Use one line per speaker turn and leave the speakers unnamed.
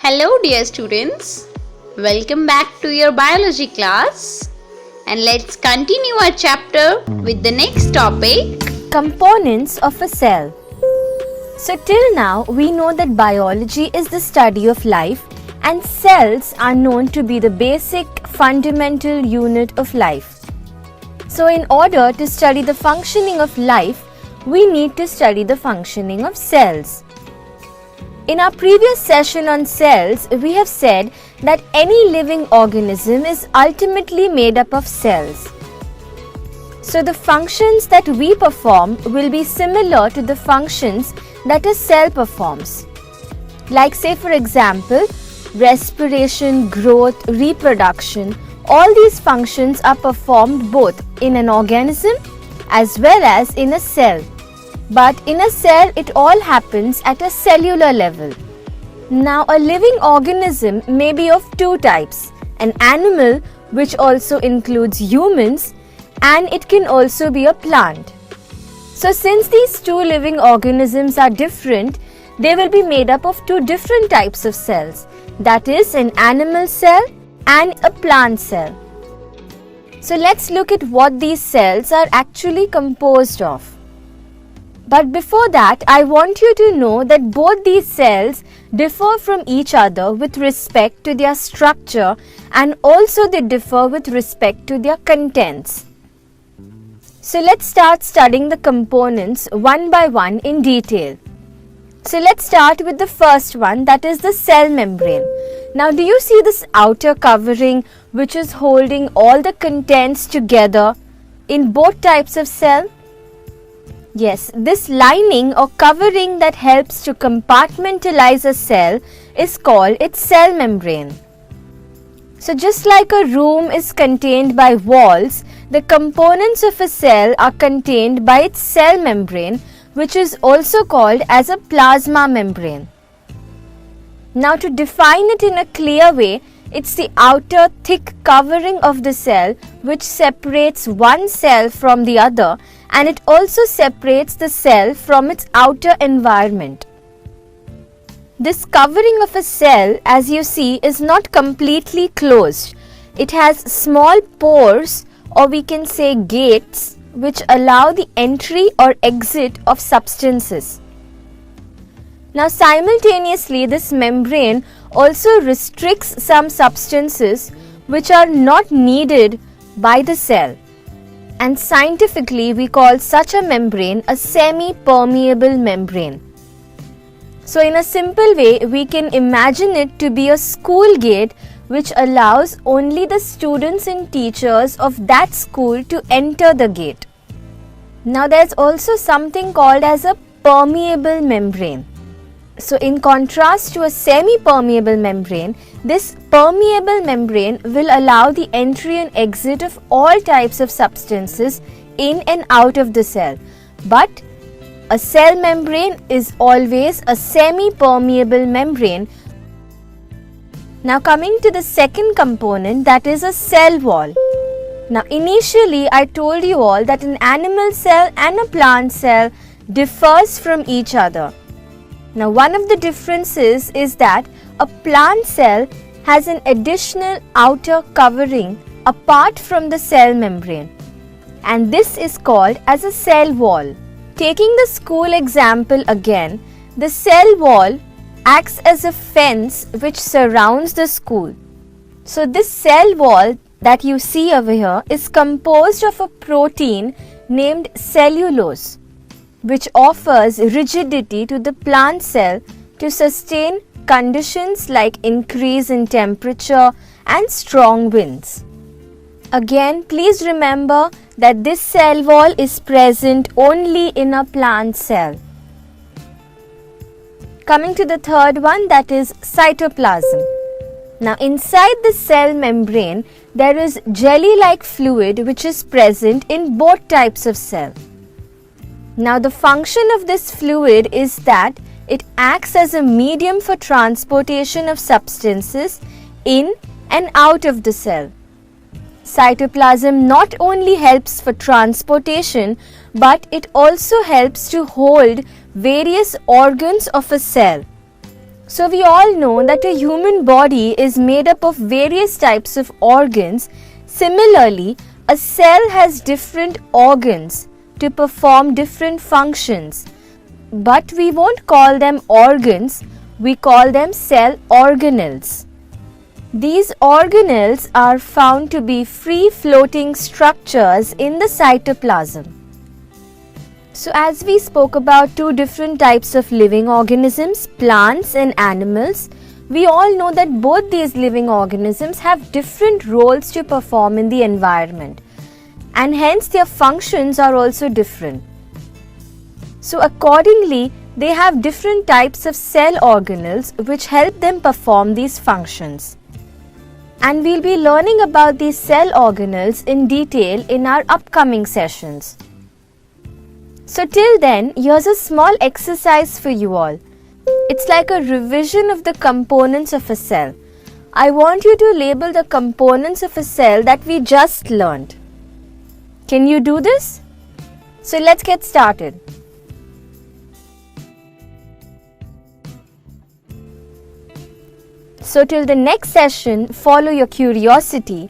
Hello dear students, welcome back to your biology class and let's continue our chapter with the next topic,
Components of a cell. So till now we know that biology is the study of life and cells are known to be the basic fundamental unit of life. So in order to study the functioning of life, we need to study the functioning of cells. In our previous session on cells, we have said that any living organism is ultimately made up of cells. So the functions that we perform will be similar to the functions that a cell performs. Like say for example, respiration, growth, reproduction, all these functions are performed both in an organism as well as in a cell. But in a cell, it all happens at a cellular level. Now, a living organism may be of two types, an animal, which also includes humans, and it can also be a plant. So, since these two living organisms are different, they will be made up of two different types of cells, that is, an animal cell and a plant cell. So, let's look at what these cells are actually composed of. But before that, I want you to know that both these cells differ from each other with respect to their structure and also they differ with respect to their contents. So let's start studying the components one by one in detail. So let's start with the first one, that is the cell membrane. Now do you see this outer covering which is holding all the contents together in both types of cell? Yes, this lining or covering that helps to compartmentalize a cell is called its cell membrane. So just like a room is contained by walls, the components of a cell are contained by its cell membrane, which is also called as a plasma membrane. Now to define it in a clear way, it's the outer thick covering of the cell which separates one cell from the other, and it also separates the cell from its outer environment. This covering of a cell, as you see, is not completely closed. It has small pores, or we can say gates, which allow the entry or exit of substances. Now simultaneously, this membrane also restricts some substances which are not needed by the cell. And scientifically, we call such a membrane a semi-permeable membrane. So in a simple way, we can imagine it to be a school gate which allows only the students and teachers of that school to enter the gate. Now there's also something called as a permeable membrane. So in contrast to a semi-permeable membrane, this permeable membrane will allow the entry and exit of all types of substances in and out of the cell. But a cell membrane is always a semi-permeable membrane. Now coming to the second component, that is a cell wall. Now initially I told you all that an animal cell and a plant cell differs from each other. Now one of the differences is that a plant cell has an additional outer covering apart from the cell membrane, and this is called as a cell wall. Taking the school example again, the cell wall acts as a fence which surrounds the school. So this cell wall that you see over here is composed of a protein named cellulose, which offers rigidity to the plant cell to sustain conditions like increase in temperature and strong winds. Again, please remember that this cell wall is present only in a plant cell. Coming to the third one, that is cytoplasm. Now inside the cell membrane, there is jelly-like fluid which is present in both types of cell. Now the function of this fluid is that it acts as a medium for transportation of substances in and out of the cell. Cytoplasm not only helps for transportation, but it also helps to hold various organs of a cell. So we all know that a human body is made up of various types of organs. Similarly, a cell has different organs to perform different functions. But we won't call them organs, we call them cell organelles. These organelles are found to be free-floating structures in the cytoplasm. So as we spoke about two different types of living organisms, plants and animals, we all know that both these living organisms have different roles to perform in the environment, and hence their functions are also different. So accordingly, they have different types of cell organelles which help them perform these functions. And we'll be learning about these cell organelles in detail in our upcoming sessions. So till then, here's a small exercise for you all. It's like a revision of the components of a cell. I want you to label the components of a cell that we just learned. Can you do this? So let's get started. So till the next session, follow your curiosity